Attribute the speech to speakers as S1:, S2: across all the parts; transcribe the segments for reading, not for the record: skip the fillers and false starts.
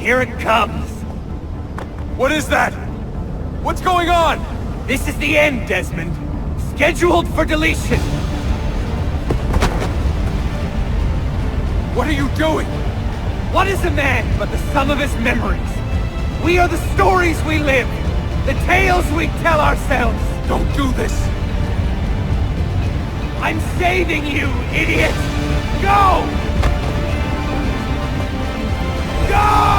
S1: Here it comes.
S2: What is that? What's going on?
S1: This is the end, Desmond. Scheduled for deletion.
S2: What are you doing?
S1: What is a man but the sum of his memories? We are the stories we live, the tales we tell ourselves.
S2: Don't do this!
S1: I'm saving you, idiot! Go! Go!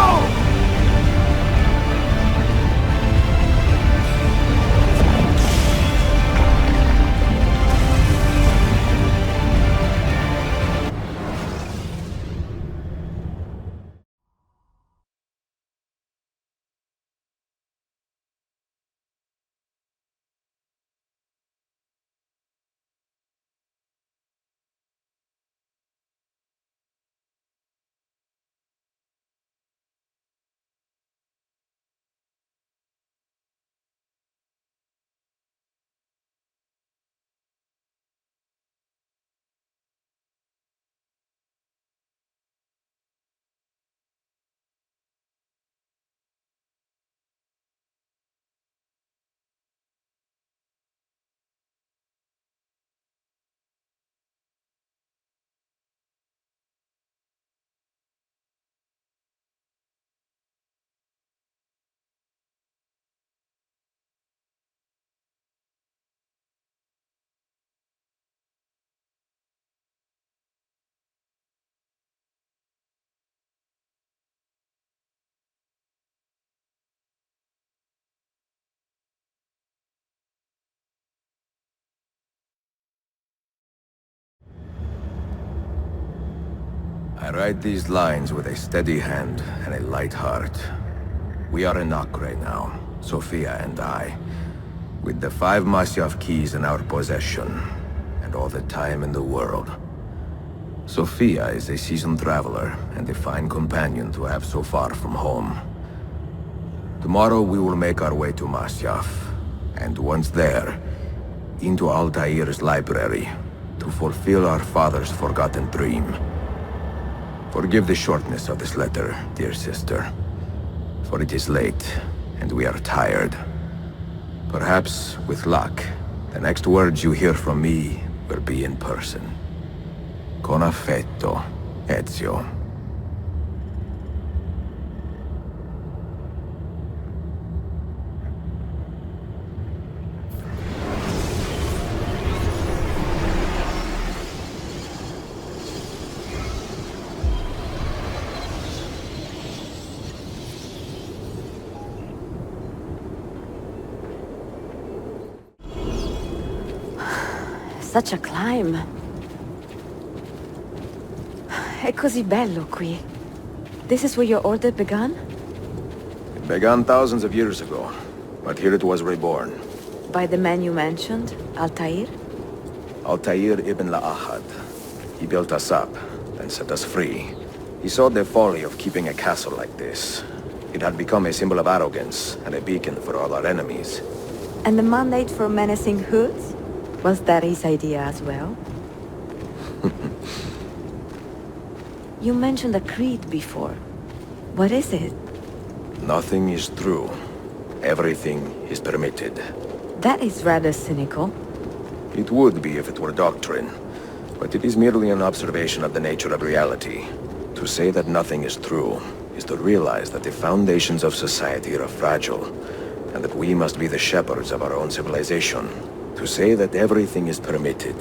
S3: I write these lines with a steady hand and a light heart. We are in Acre now, Sophia and I, with the 5 Masyaf keys in our possession, and all the time in the world. Sophia is a seasoned traveler, and a fine companion to have so far from home. Tomorrow we will make our way to Masyaf, and once there, into Altair's library, to fulfill our father's forgotten dream. Forgive the shortness of this letter, dear sister, for it is late, and we are tired. Perhaps, with luck, the next words you hear from me will be in person. Con affetto, Ezio.
S4: Such a climb. È così bello qui. This is where your order began?
S3: It began thousands of years ago, but here it was reborn.
S4: By the man you mentioned, Altair?
S3: Altair ibn La'ahad. He built us up, then set us free. He saw the folly of keeping a castle like this. It had become a symbol of arrogance and a beacon for all our enemies.
S4: And the mandate for menacing hoods? Was that his idea as well? You mentioned a creed before. What is it?
S3: Nothing is true. Everything is permitted.
S4: That is rather cynical.
S3: It would be if it were doctrine, but it is merely an observation of the nature of reality. To say that nothing is true is to realize that the foundations of society are fragile, and that we must be the shepherds of our own civilization. To say that everything is permitted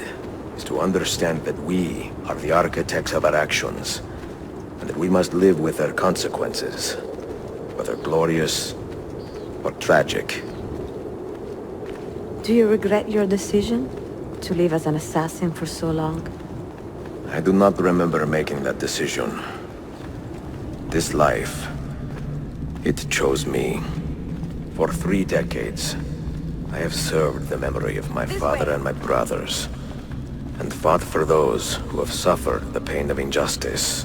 S3: is to understand that we are the architects of our actions, and that we must live with their consequences, whether glorious or tragic.
S4: Do you regret your decision to live as an assassin for so long?
S3: I do not remember making that decision. This life, it chose me. For 3 decades, I have served the memory of my father and my brothers, and fought for those who have suffered the pain of injustice.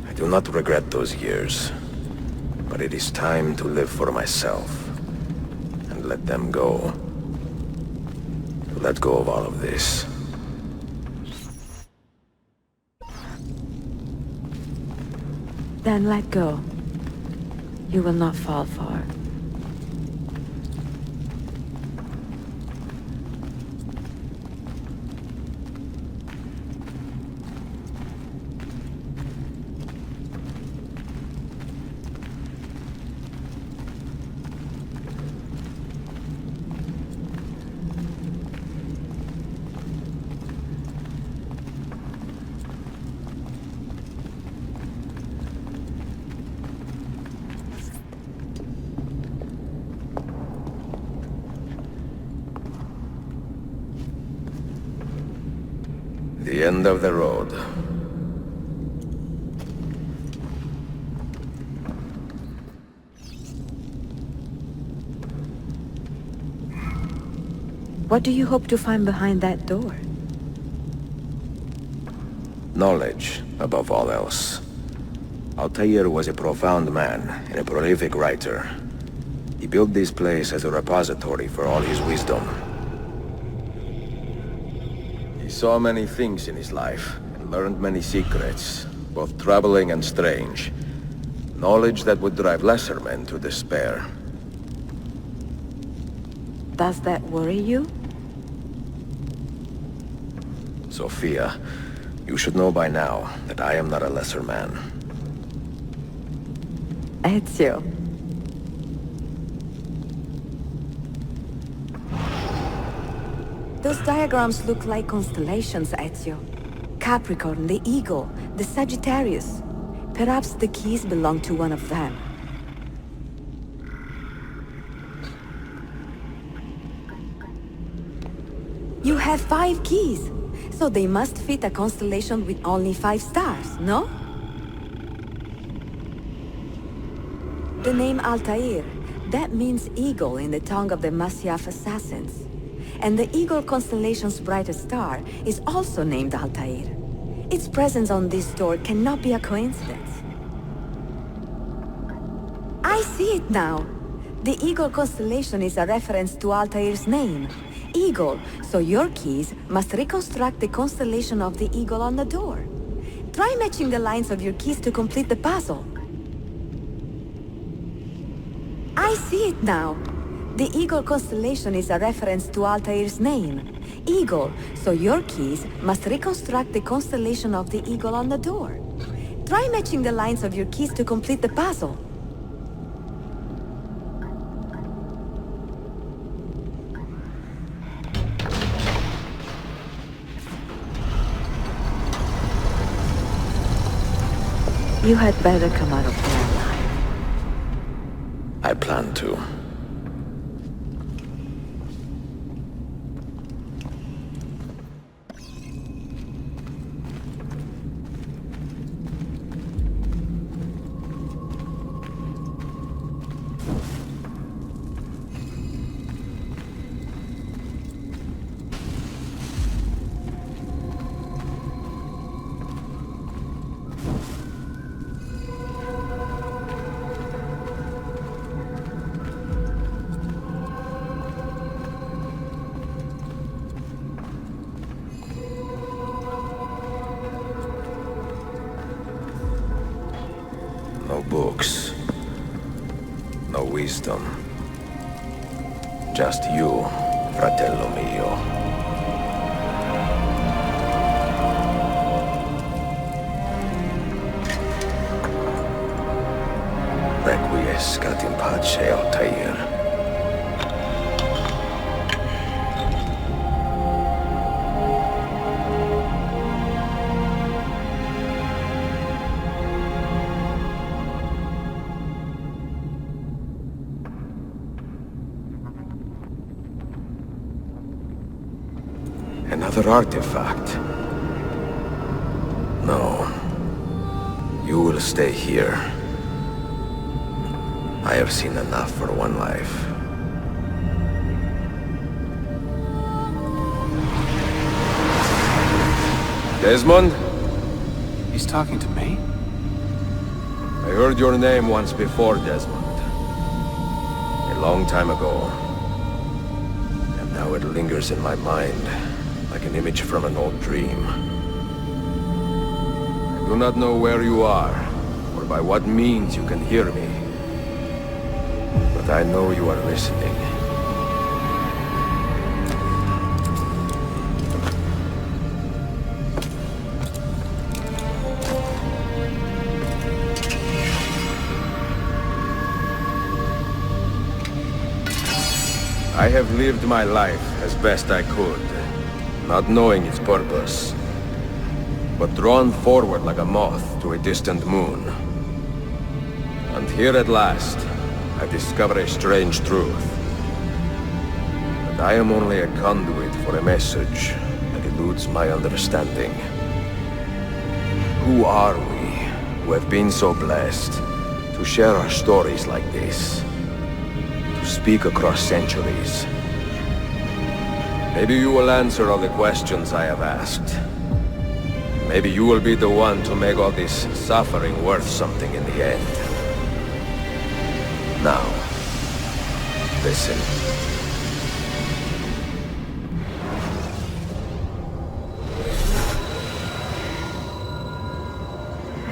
S3: I do not regret those years, but it is time to live for myself, and let them go. To let go of all of this.
S4: Then let go. You will not fall far.
S3: The end of the road.
S4: What do you hope to find behind that door?
S3: Knowledge, above all else. Altair was a profound man and a prolific writer. He built this place as a repository for all his wisdom. He saw many things in his life, and learned many secrets, both troubling and strange. Knowledge that would drive lesser men to despair.
S4: Does that worry you?
S3: Sophia, you should know by now that I am not a lesser man.
S4: Ezio. Those diagrams look like constellations, Ezio. Capricorn, the Eagle, the Sagittarius. Perhaps the keys belong to one of them. You have 5 keys, so they must fit a constellation with only 5 stars, no? The name Altair, that means eagle in the tongue of the Masyaf assassins. And the Eagle constellation's brightest star is also named Altair. Its presence on this door cannot be a coincidence. I see it now. The Eagle constellation is a reference to Altair's name, Eagle, so your keys must reconstruct the constellation of the Eagle on the door. Try matching the lines of your keys to complete the puzzle. I see it now. The Eagle constellation is a reference to Altair's name, Eagle, so your keys must reconstruct the constellation of the Eagle on the door. Try matching the lines of your keys to complete the puzzle. You had better come out of there alive.
S3: I plan to. No books. No wisdom. Just you, fratello mio. Requiescat in pace, Altair. Another artifact. No. You will stay here. I have seen enough for one life. Desmond?
S2: He's talking to me?
S3: I heard your name once before, Desmond. A long time ago. And now it lingers in my mind, like an image from an old dream. I do not know where you are, or by what means you can hear me. but I know you are listening. I have lived my life as best I could, not knowing its purpose, but drawn forward like a moth to a distant moon. And here at last, I discover a strange truth. That I am only a conduit for a message that eludes my understanding. Who are we, who have been so blessed, to share our stories like this? To speak across centuries? Maybe you will answer all the questions I have asked. Maybe you will be the one to make all this suffering worth something in the end. Now, listen.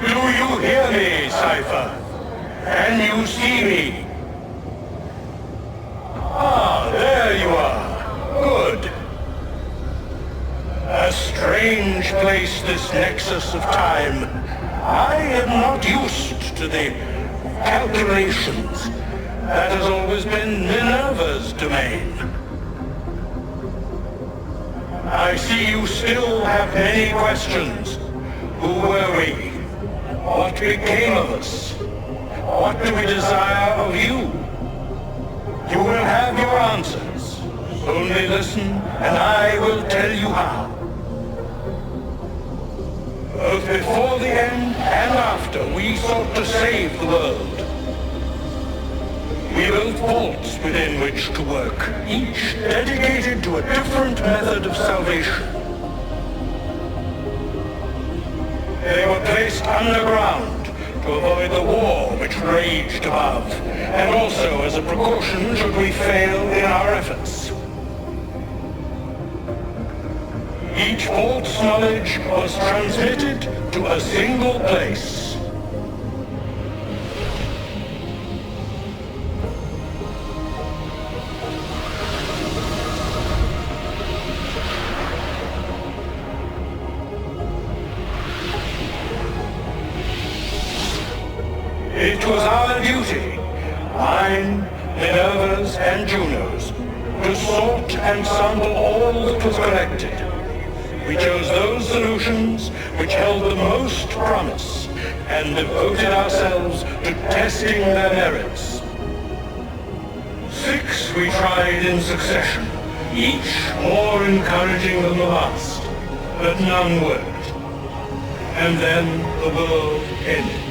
S5: Do you hear me, Cypher? Can you see me? Ah, there you are. Good. A strange place, this nexus of time. I am not used to the calculations. That has always been Minerva's domain. I see you still have many questions. Who were we? What became of us? What do we desire of you? You will have your answers. Only listen, and I will tell you how. Both before the end and after, we sought to save the world. We built vaults within which to work, each dedicated to a different method of salvation. They were placed underground to avoid the war which raged above, and also as a precaution should we fail in our efforts. Each vault's knowledge was transmitted to a single place. It was our duty, mine, Minerva's, and Juno's, to sort and sample all that was collected. We chose those solutions which held the most promise, and devoted ourselves to testing their merits. 6 we tried in succession, each more encouraging than the last, but none worked. And then the world ended.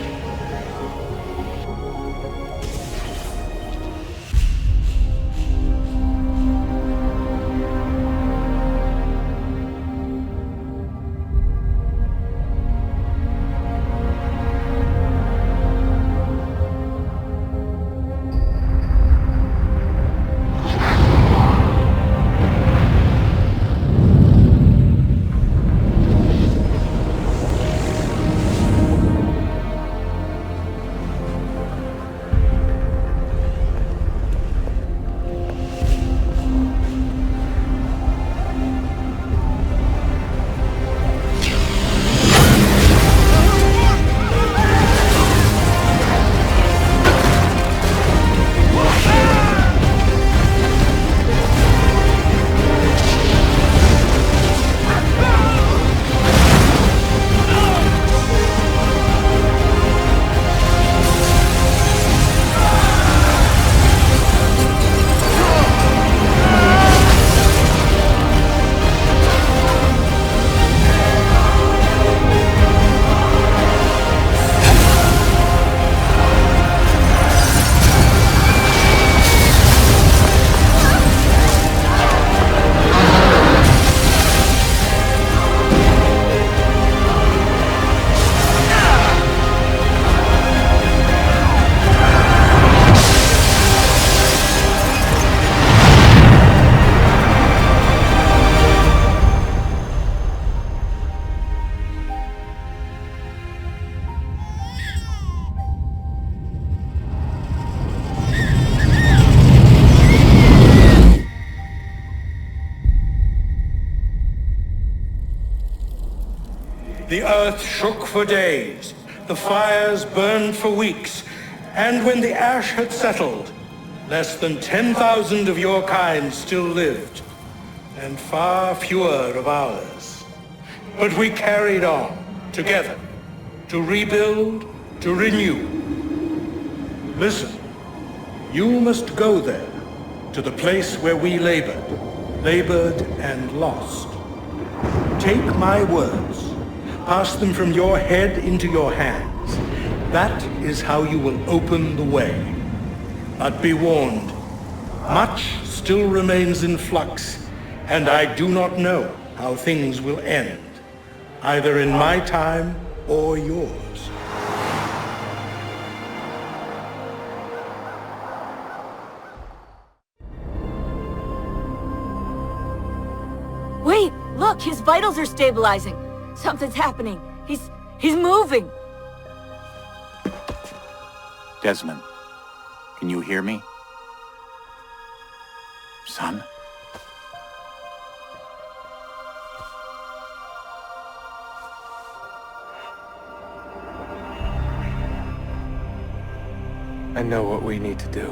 S5: the earth shook for days, the fires burned for weeks, and when the ash had settled, less than 10,000 of your kind still lived, and far fewer of ours. But we carried on, together, to rebuild, to renew. Listen, you must go there, to the place where we labored and lost. Take my words, pass them from your head into your hands. That is how you will open the way. But be warned, much still remains in flux, and I do not know how things will end, either in my time or yours.
S4: Wait, look, his vitals are stabilizing. Something's happening. He's moving.
S6: Desmond, can you hear me? Son?
S1: I know what we need to do.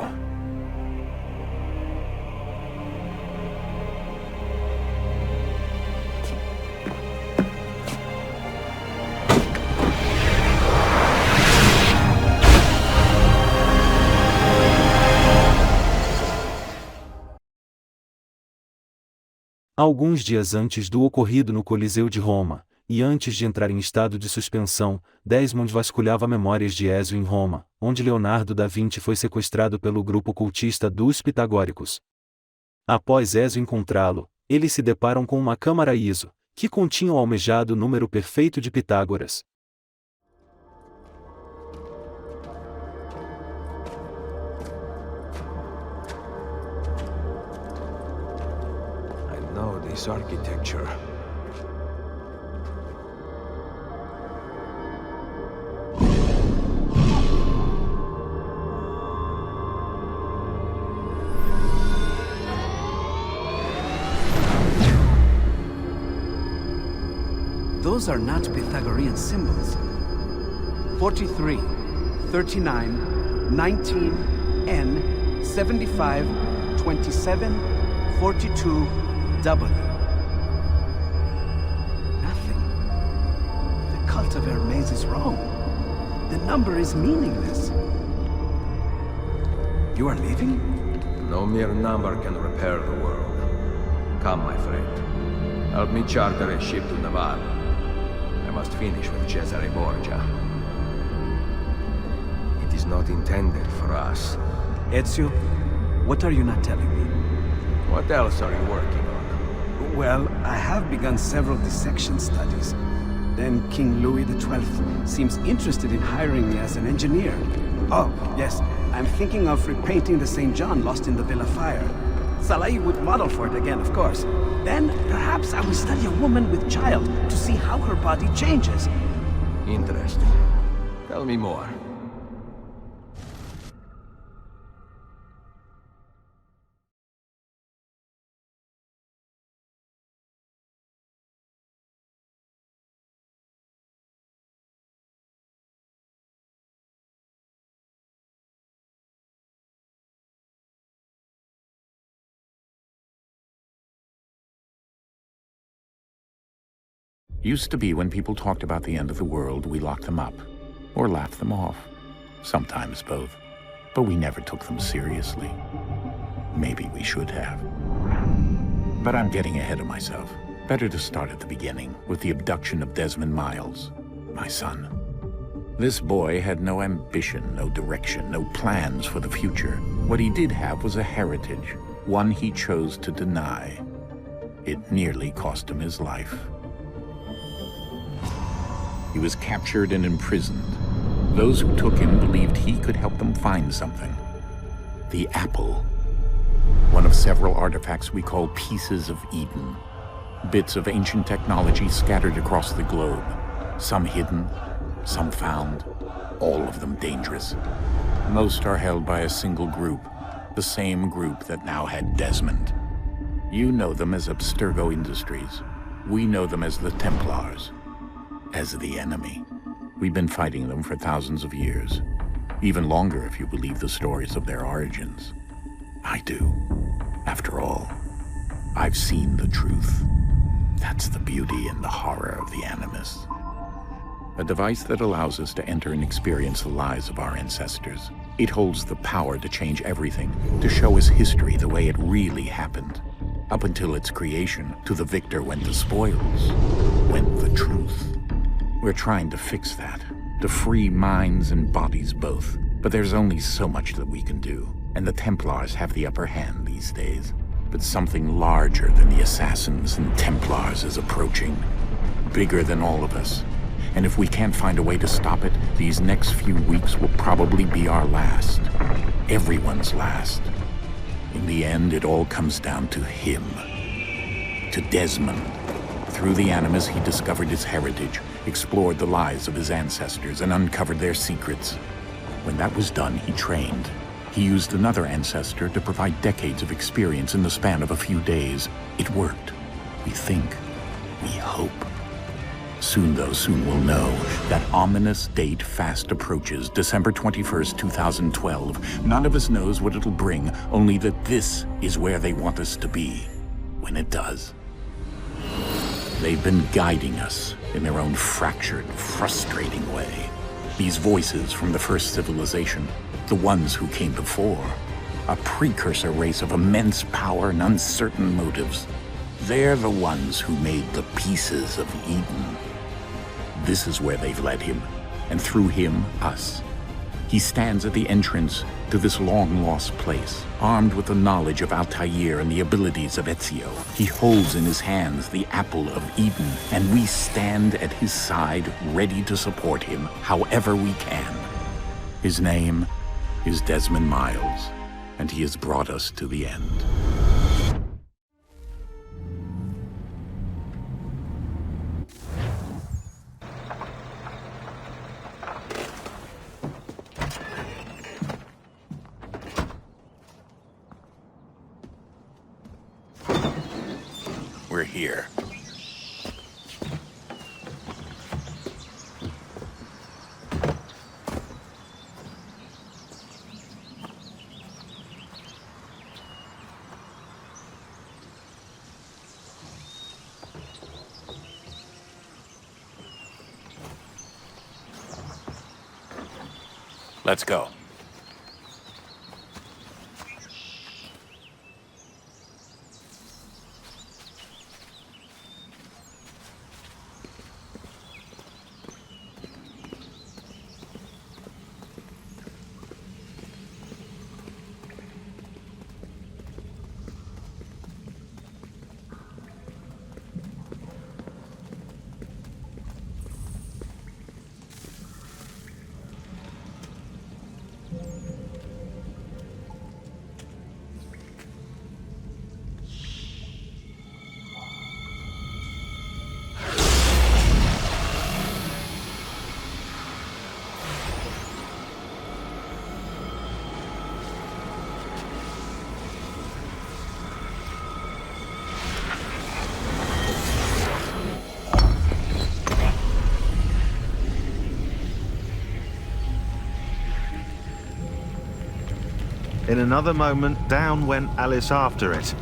S7: Alguns dias antes do ocorrido no Coliseu de Roma, e antes de entrar em estado de suspensão, Desmond vasculhava memórias de Esu em Roma, onde Leonardo da Vinci foi sequestrado pelo grupo cultista dos pitagóricos. Após Esu encontrá-lo, eles se deparam com uma câmara Isu, que continha o almejado número perfeito de Pitágoras.
S3: I know this architecture.
S8: Those are not Pythagorean symbols. 43, 39, 19, N, 75, 27, 42, W. Nothing. The cult of Hermes is wrong. The number is meaningless. You are leaving?
S3: No mere number can repair the world. Come, my friend. Help me charter a ship to Navarre. I must finish with Cesare Borgia. It is not intended for us.
S8: Ezio, what are you not telling me?
S3: What else are you working on?
S8: Well, I have begun several dissection studies. Then King Louis XII seems interested in hiring me as an engineer. Oh, yes, I'm thinking of repainting the St. John lost in the Villa Fire. Salai would model for it again, of course. Then, perhaps I will study a woman with child to see how her body changes.
S3: Interesting. Tell me more.
S6: Used to be when people talked about the end of the world, we locked them up. Or laughed them off. Sometimes both. But we never took them seriously. Maybe we should have. But I'm getting ahead of myself. Better to start at the beginning, with the abduction of Desmond Miles, my son. This boy had no ambition, no direction, no plans for the future. What he did have was a heritage, one he chose to deny. It nearly cost him his life. He was captured and imprisoned. Those who took him believed he could help them find something. The apple. One of several artifacts we call pieces of Eden. Bits of ancient technology scattered across the globe. Some hidden, some found, all of them dangerous. Most are held by a single group, the same group that now had Desmond. You know them as Abstergo Industries. We know them as the Templars. as the enemy. We've been fighting them for thousands of years. Even longer if you believe the stories of their origins. I do. After all, I've seen the truth. That's the beauty and the horror of the Animus. A device that allows us to enter and experience the lives of our ancestors. It holds the power to change everything, to show us history the way it really happened. Up until its creation, to the victor went the spoils, went the truth. We're trying to fix that, to free minds and bodies both. But there's only so much that we can do, and the Templars have the upper hand these days. But something larger than the Assassins and Templars is approaching, bigger than all of us. And if we can't find a way to stop it, these next few weeks will probably be our last. Everyone's last. In the end, it all comes down to him. To Desmond. Through the Animus, he discovered his heritage, explored the lives of his ancestors, and uncovered their secrets. When that was done, he trained. He used another ancestor to provide decades of experience in the span of a few days. It worked. We think. We hope. Soon we'll know. That ominous date fast approaches, December 21st, 2012. None of us knows what it'll bring, only that this is where they want us to be, when it does. They've been guiding us in their own fractured, frustrating way. These voices from the first civilization, the ones who came before, a precursor race of immense power and uncertain motives. They're the ones who made the pieces of Eden. This is where they've led him, and through him, us. He stands at the entrance to this long-lost place, armed with the knowledge of Altair and the abilities of Ezio. He holds in his hands the apple of Eden, and we stand at his side, ready to support him however we can. His name is Desmond Miles, and he has brought us to the end. We're here. Let's go.
S9: In another moment, down went Alice after it,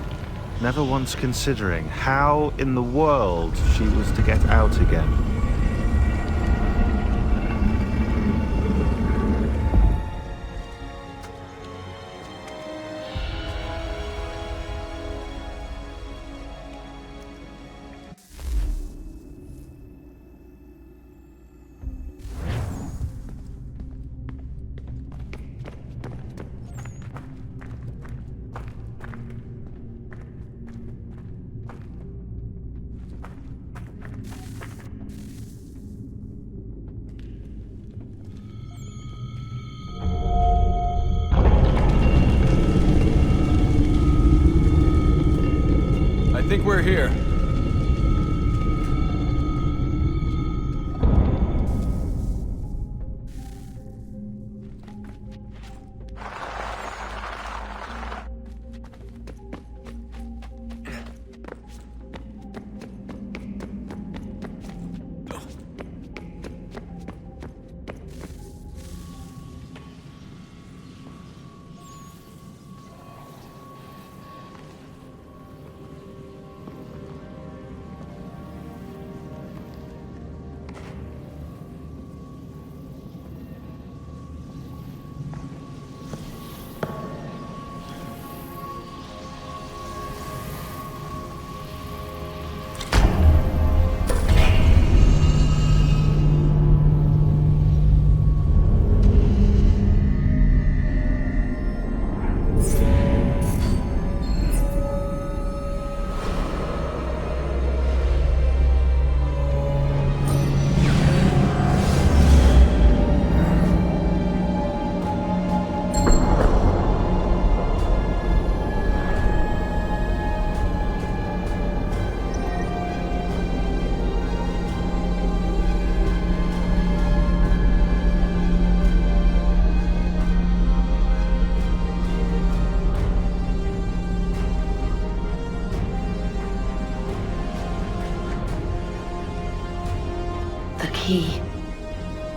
S9: never once considering how in the world she was to get out again.
S2: I think we're here.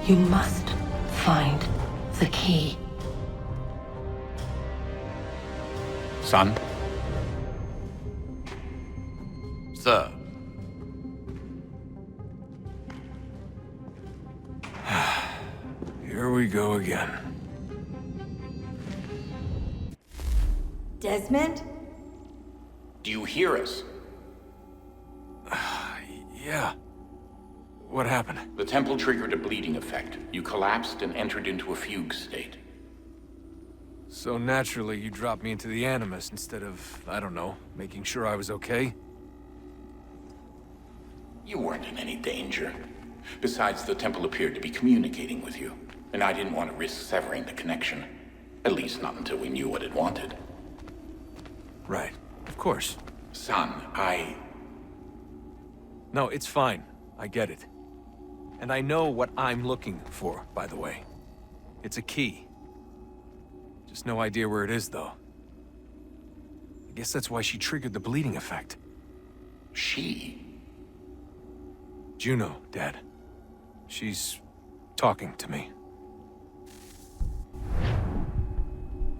S10: You must find the key.
S6: Son?
S2: Sir. Here we go again.
S4: Desmond?
S6: Do you hear us?
S2: Yeah. What happened?
S6: The temple triggered a bleeding effect. You collapsed and entered into a fugue state.
S2: So naturally, you dropped me into the Animus instead of, I don't know, making sure I was okay?
S6: You weren't in any danger. Besides, the temple appeared to be communicating with you, and I didn't want to risk severing the connection. At least not until we knew what it wanted.
S2: Right. Of course.
S6: Son,
S2: No, it's fine. I get it. And I know what I'm looking for, by the way. It's a key. Just no idea where it is, though. I guess that's why she triggered the bleeding effect.
S6: She?
S2: Juno, Dad. She's talking to me.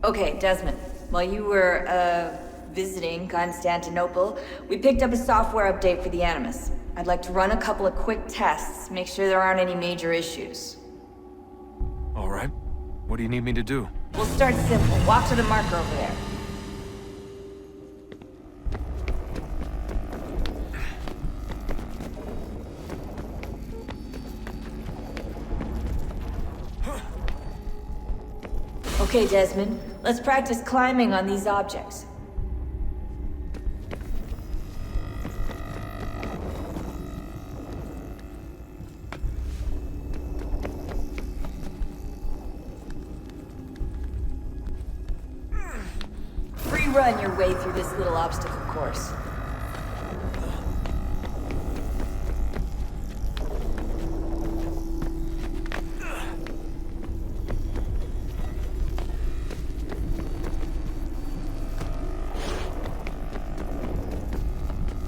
S4: Okay, Desmond. While you were, visiting Constantinople, we picked up a software update for the Animus. I'd like to run a couple of quick tests, make sure there aren't any major issues.
S2: All right. What do you need me to do?
S4: We'll start simple. Walk to the marker over there. Okay, Desmond. Let's practice climbing on these objects. Free run your way through this little obstacle course.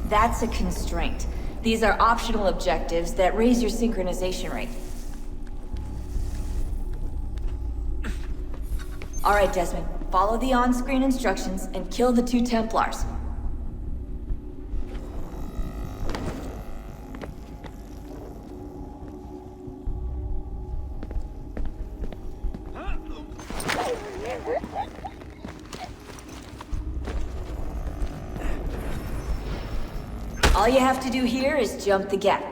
S4: That's a constraint. These are optional objectives that raise your synchronization rate. All right, Desmond. Follow the on-screen instructions and kill the 2 Templars. All you have to do here is jump the gap.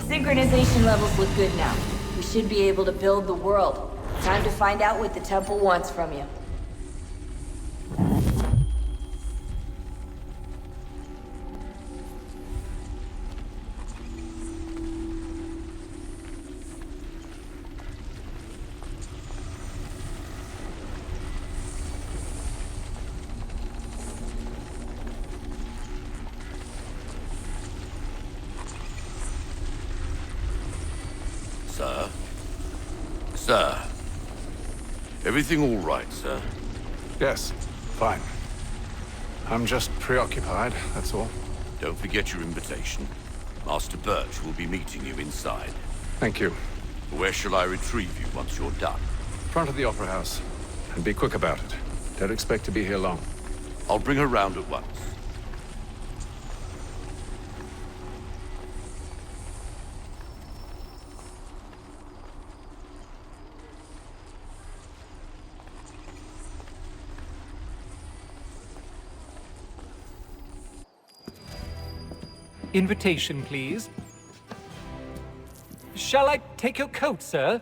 S4: Synchronization levels look good now. We should be able to build the world. Time to find out what the temple wants from you.
S11: Sir? Sir? Everything all right, sir?
S12: Yes, fine. I'm just preoccupied, that's all.
S11: Don't forget your invitation. Master Birch will be meeting you inside.
S12: Thank you.
S11: Where shall I retrieve you once you're done?
S12: Front of the Opera House. And be quick about it. Don't expect to be here long.
S11: I'll bring her round at once.
S1: Invitation, please. Shall I take your coat, sir?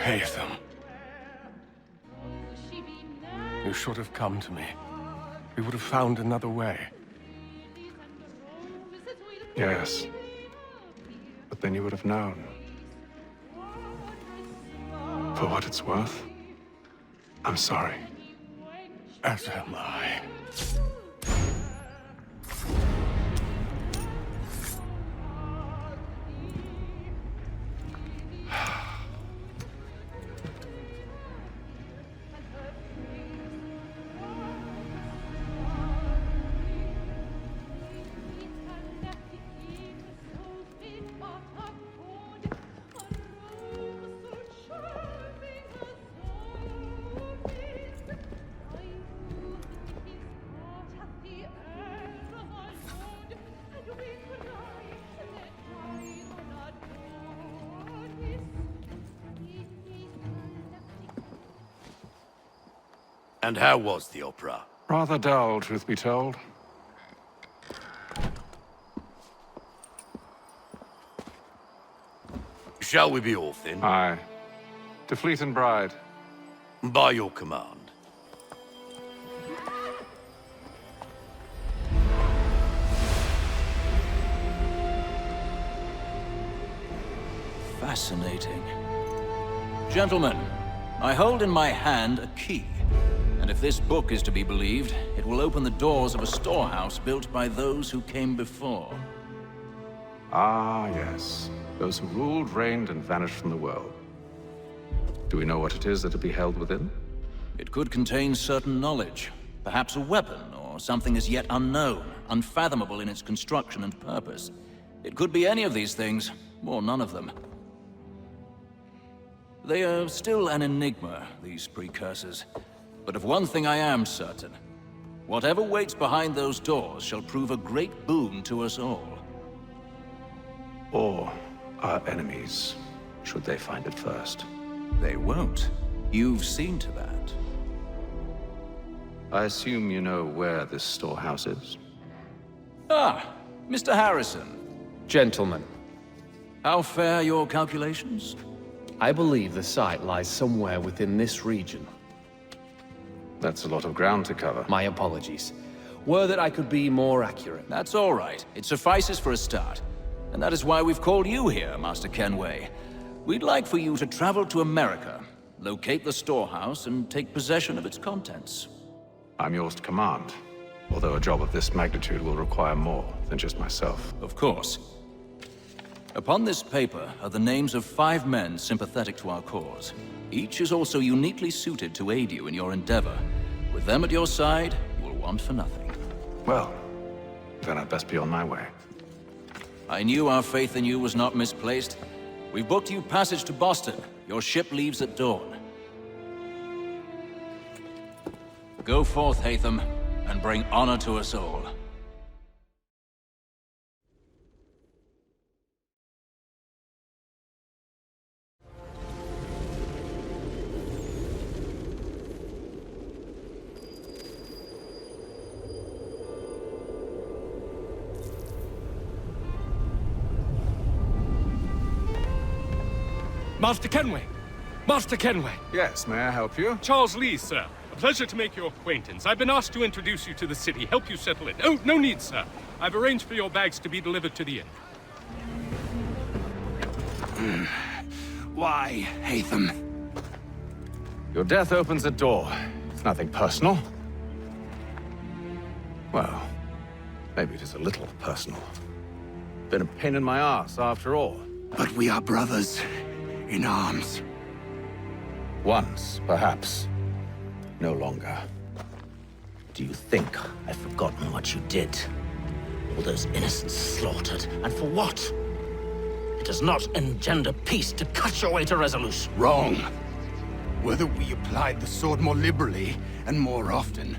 S13: Haytham. You should have come to me. We would have found another way. Yes. But then you would have known. For what it's worth, I'm sorry. As am I.
S11: And how was the opera?
S13: Rather dull, truth be told.
S11: Shall we be off then?
S13: Aye. To Fleet and Bride.
S11: By your command.
S14: Fascinating. Gentlemen, I hold in my hand a key. And if this book is to be believed, it will open the doors of a storehouse built by those who came before.
S13: Ah, yes. Those who ruled, reigned, and vanished from the world. Do we know what it is that will be held within?
S14: It could contain certain knowledge. Perhaps a weapon, or something as yet unknown, unfathomable in its construction and purpose. It could be any of these things, or none of them. They are still an enigma, these precursors. But of one thing I am certain. Whatever waits behind those doors shall prove a great boon to us all.
S13: Or our enemies, should they find it first.
S14: They won't. You've seen to that.
S13: I assume you know where this storehouse is?
S14: Ah, Mr. Harrison.
S15: Gentlemen.
S14: How fare your calculations?
S15: I believe the site lies somewhere within this region.
S13: That's a lot of ground to cover.
S15: My apologies. Were that I could be more accurate.
S14: That's all right. It suffices for a start. And that is why we've called you here, Master Kenway. We'd like for you to travel to America, locate the storehouse, and take possession of its contents.
S13: I'm yours to command. Although a job of this magnitude will require more than just myself.
S14: Of course. Upon this paper are the names of 5 men sympathetic to our cause. Each is also uniquely suited to aid you in your endeavor. With them at your side, you will want for nothing.
S13: Well, then I'd best be on my way.
S14: I knew our faith in you was not misplaced. We've booked you passage to Boston. Your ship leaves at dawn. Go forth, Haytham, and bring honor to us all.
S16: Master Kenway! Master Kenway!
S13: Yes, may I help you?
S16: Charles Lee, sir. A pleasure to make your acquaintance. I've been asked to introduce you to the city, help you settle in. Oh, no need, sir. I've arranged for your bags to be delivered to the inn.
S8: Why, Haytham?
S13: Your death opens a door. It's nothing personal. Well, maybe it is a little personal. Been a pain in my ass, after all.
S8: But we are brothers in arms.
S13: Once, perhaps. No longer.
S17: Do you think I've forgotten what you did? All those innocents slaughtered, and for what? It does not engender peace to cut your way to resolution.
S8: Wrong. Whether we applied the sword more liberally and more often,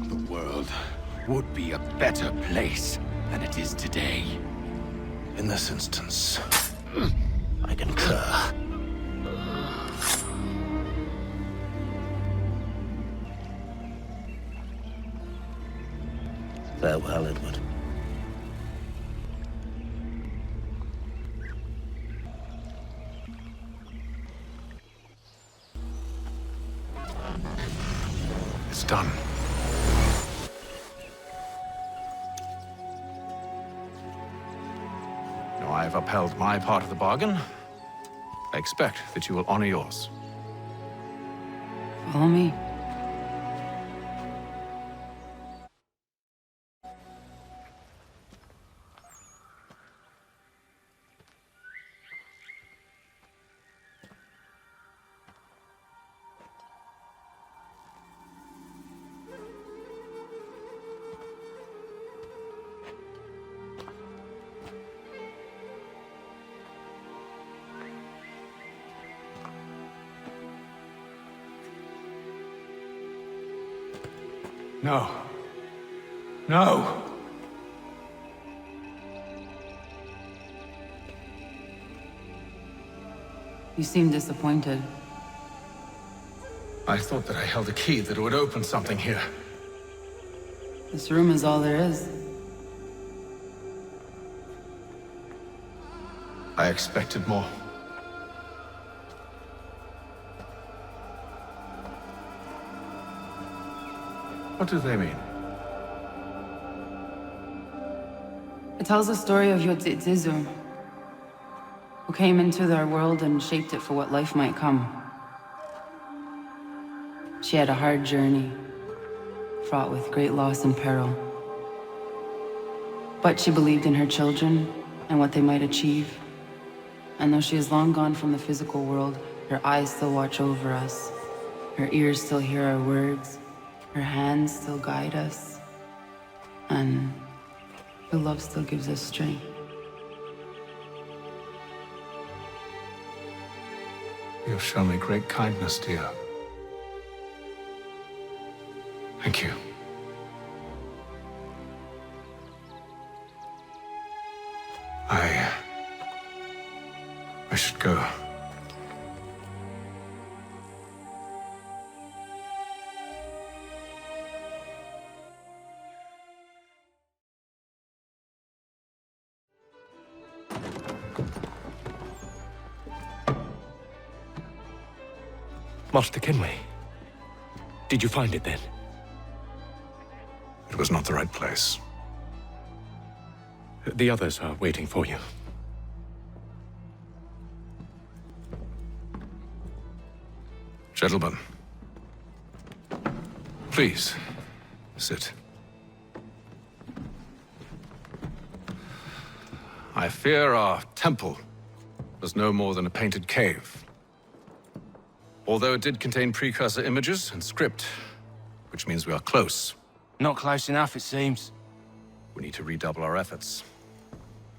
S8: the world would be a better place than it is today.
S17: In this instance, I concur. Farewell, Edward.
S12: It's done. Now I've upheld my part of the bargain. I expect that you will honor yours.
S18: Follow me.
S2: No. No!
S18: You seem disappointed.
S12: I thought that I held a key that would open something here.
S18: This room is all there is.
S12: I expected more. What do they mean?
S18: It tells the story of Isu, who came into their world and shaped it for what life might come. She had a hard journey, fraught with great loss and peril. But she believed in her children and what they might achieve. And though she is long gone from the physical world, her eyes still watch over us. Her ears still hear our words. Her hands still guide us. And her love still gives us strength.
S12: You have shown me great kindness, dear. Thank you. I should go.
S19: Master Kenway, did you find it then?
S12: It was not the right place.
S19: The others are waiting for you.
S12: Gentlemen, please, sit. I fear our temple was no more than a painted cave. Although it did contain precursor images and script, which means we are close.
S19: Not close enough, it seems.
S12: We need to redouble our efforts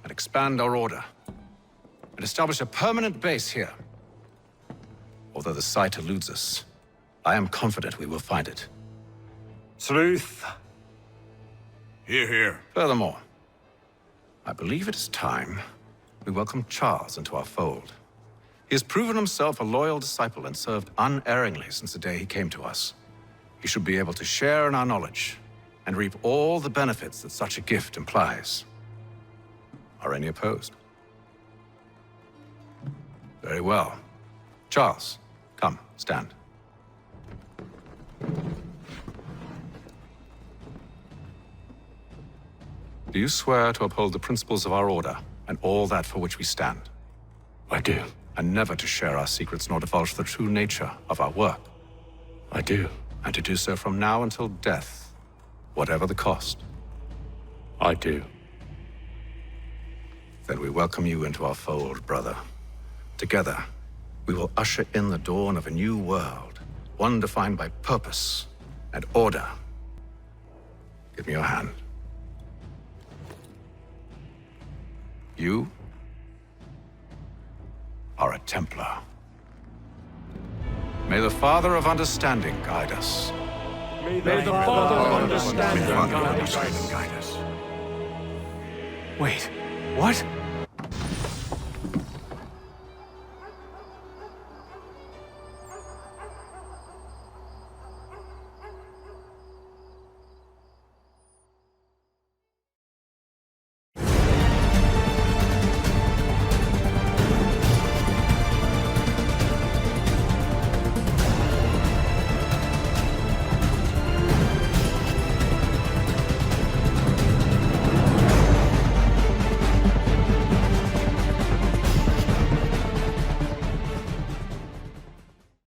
S12: and expand our order and establish a permanent base here. Although the site eludes us, I am confident we will find it.
S19: Truth.
S11: Hear, hear.
S12: Furthermore, I believe it is time we welcome Charles into our fold. He has proven himself a loyal disciple and served unerringly since the day he came to us. He should be able to share in our knowledge and reap all the benefits that such a gift implies. Are any opposed? Very well. Charles, come, stand. Do you swear to uphold the principles of our order and all that for which we stand?
S19: I do.
S12: And never to share our secrets nor divulge the true nature of our work?
S19: I do.
S12: And to do so from now until death, whatever the cost?
S19: I do.
S12: Then we welcome you into our fold, brother. Together, we will usher in the dawn of a new world, one defined by purpose and order. Give me your hand. You are a Templar. May the Father of Understanding guide us.
S19: May the Father of Understanding guide us.
S2: Wait, what?